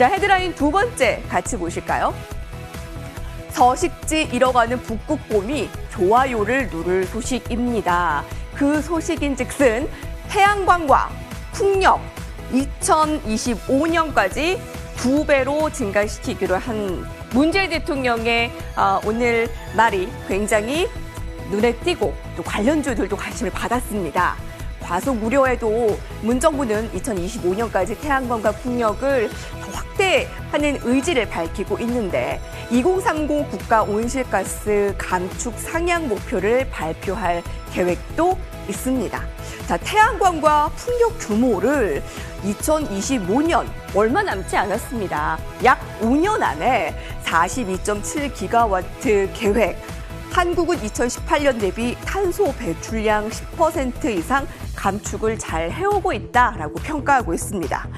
자, 헤드라인 두 번째 같이 보실까요? 서식지 잃어가는 북극곰이 좋아요를 누를 소식입니다. 그 소식인즉슨 태양광과 풍력 2025년까지 2배로 증가시키기로 한 문재인 대통령의 오늘 말이 굉장히 눈에 띄고 또 관련주들도 관심을 받았습니다. 과속 우려에도 문 정부는 2025년까지 태양광과 풍력을 더 확대하는 의지를 밝히고 있는데 2030 국가 온실가스 감축 상향 목표를 발표할 계획도 있습니다. 자, 태양광과 풍력 규모를 2025년 얼마 남지 않았습니다. 약 5년 안에 42.7기가와트 계획. 한국은 2018년 대비 탄소 배출량 10% 이상 감축을 잘 해오고 있다라고 평가하고 있습니다.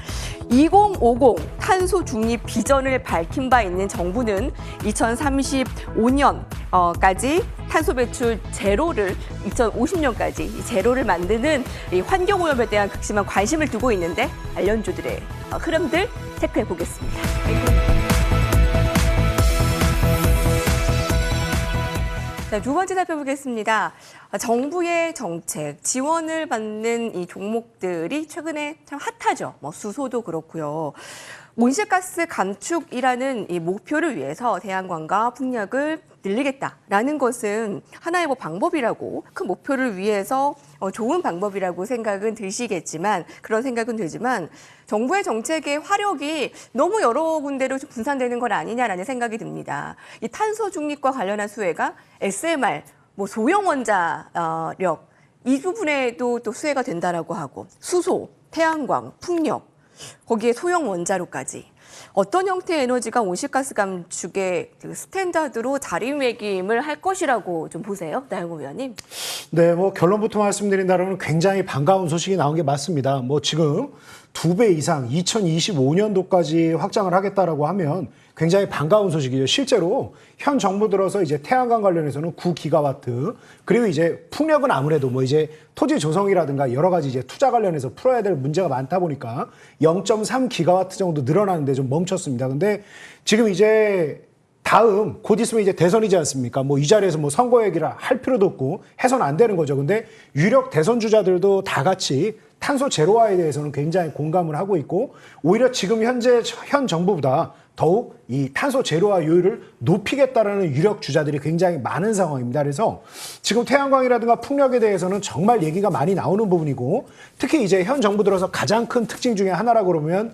2050 탄소 중립 비전을 밝힌 바 있는 정부는 2035년까지 탄소 배출 제로를 2050년까지 제로를 만드는 이 환경오염에 대한 극심한 관심을 두고 있는데 관련주들의 흐름들 체크해 보겠습니다. 자, 두 번째 살펴보겠습니다. 정부의 정책, 지원을 받는 이 종목들이 최근에 참 핫하죠. 수소도 그렇고요. 온실가스 감축이라는 이 목표를 위해서 태양광과 풍력을 늘리겠다라는 것은 하나의 방법이라고, 큰 목표를 위해서 좋은 방법이라고 생각은 드시겠지만, 그런 생각은 되지만 정부의 정책의 화력이 너무 여러 군데로 좀 분산되는 건 아니냐라는 생각이 듭니다. 이 탄소 중립과 관련한 수혜가 SMR, 소형 원자력 이 부분에도 또 수혜가 된다라고 하고, 수소, 태양광, 풍력, 거기에 소형 원자로까지 어떤 형태의 에너지가 온실가스 감축의 스탠다드로 자리매김을 할 것이라고 좀 보세요, 나영호 위원님? 네, 결론부터 말씀드린다면 굉장히 반가운 소식이 나온 게 맞습니다. 지금 2배 이상 2025년도까지 확장을 하겠다라고 하면 굉장히 반가운 소식이죠. 실제로 현 정부 들어서 이제 태양광 관련해서는 9기가와트, 그리고 이제 풍력은 아무래도 이제 토지 조성이라든가 여러 가지 이제 투자 관련해서 풀어야 될 문제가 많다 보니까 0.3기가와트 정도 늘어나는데 좀 멈췄습니다. 근데 지금 이제 다음 곧 있으면 이제 대선이지 않습니까? 이 자리에서 선거 얘기를 할 필요도 없고 해서는 안 되는 거죠. 근데 유력 대선 주자들도 다 같이 탄소 제로화에 대해서는 굉장히 공감을 하고 있고, 오히려 지금 현 정부보다 더욱 이 탄소 제로화율을 높이겠다라는 유력 주자들이 굉장히 많은 상황입니다. 그래서 지금 태양광이라든가 풍력에 대해서는 정말 얘기가 많이 나오는 부분이고, 특히 이제 현 정부 들어서 가장 큰 특징 중에 하나라고 그러면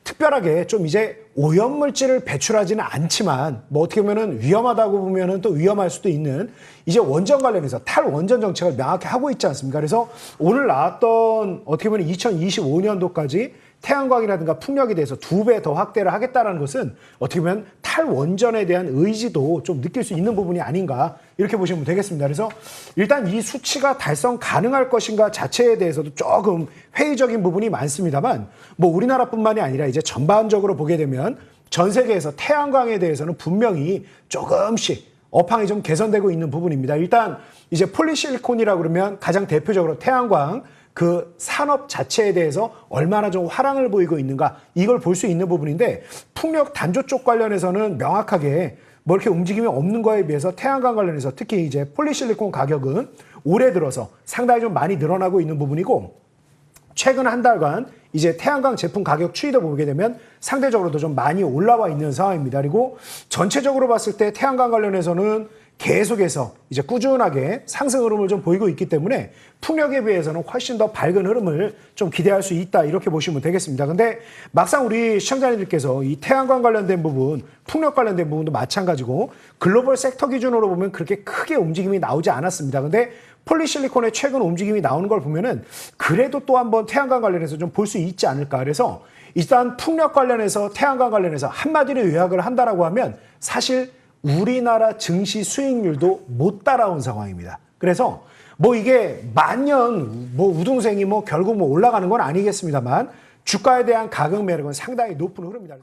특별하게 좀 이제 오염물질을 배출하지는 않지만 어떻게 보면은 위험하다고 보면은 또 위험할 수도 있는 이제 원전 관련해서 탈원전 정책을 명확히 하고 있지 않습니까? 그래서 오늘 나왔던 어떻게 보면 2025년도까지 태양광이라든가 풍력에 대해서 2배 더 확대를 하겠다라는 것은 어떻게 보면 탈원전에 대한 의지도 좀 느낄 수 있는 부분이 아닌가, 이렇게 보시면 되겠습니다. 그래서 일단 이 수치가 달성 가능할 것인가 자체에 대해서도 조금 회의적인 부분이 많습니다만, 우리나라뿐만이 아니라 이제 전반적으로 보게 되면 전 세계에서 태양광에 대해서는 분명히 조금씩 업황이 좀 개선되고 있는 부분입니다. 일단 이제 폴리실리콘이라고 그러면 가장 대표적으로 태양광 그 산업 자체에 대해서 얼마나 좀 화랑을 보이고 있는가, 이걸 볼 수 있는 부분인데, 풍력 단조 쪽 관련해서는 명확하게 이렇게 움직임이 없는 거에 비해서 태양광 관련해서 특히 이제 폴리실리콘 가격은 올해 들어서 상당히 좀 많이 늘어나고 있는 부분이고, 최근 한 달간 이제 태양광 제품 가격 추이도 보게 되면 상대적으로도 좀 많이 올라와 있는 상황입니다. 그리고 전체적으로 봤을 때 태양광 관련해서는 계속해서 이제 꾸준하게 상승 흐름을 좀 보이고 있기 때문에 풍력에 비해서는 훨씬 더 밝은 흐름을 좀 기대할 수 있다, 이렇게 보시면 되겠습니다. 근데 막상 우리 시청자님들께서 이 태양광 관련된 부분, 풍력 관련된 부분도 마찬가지고 글로벌 섹터 기준으로 보면 그렇게 크게 움직임이 나오지 않았습니다. 근데 폴리실리콘의 최근 움직임이 나오는 걸 보면은 그래도 또 한번 태양광 관련해서 좀 볼 수 있지 않을까. 그래서 일단 풍력 관련해서 태양광 관련해서 한마디로 요약을 한다라고 하면 사실 우리나라 증시 수익률도 못 따라온 상황입니다. 그래서 이게 만년 우등생이 결국 올라가는 건 아니겠습니다만 주가에 대한 가격 매력은 상당히 높은 흐름입니다.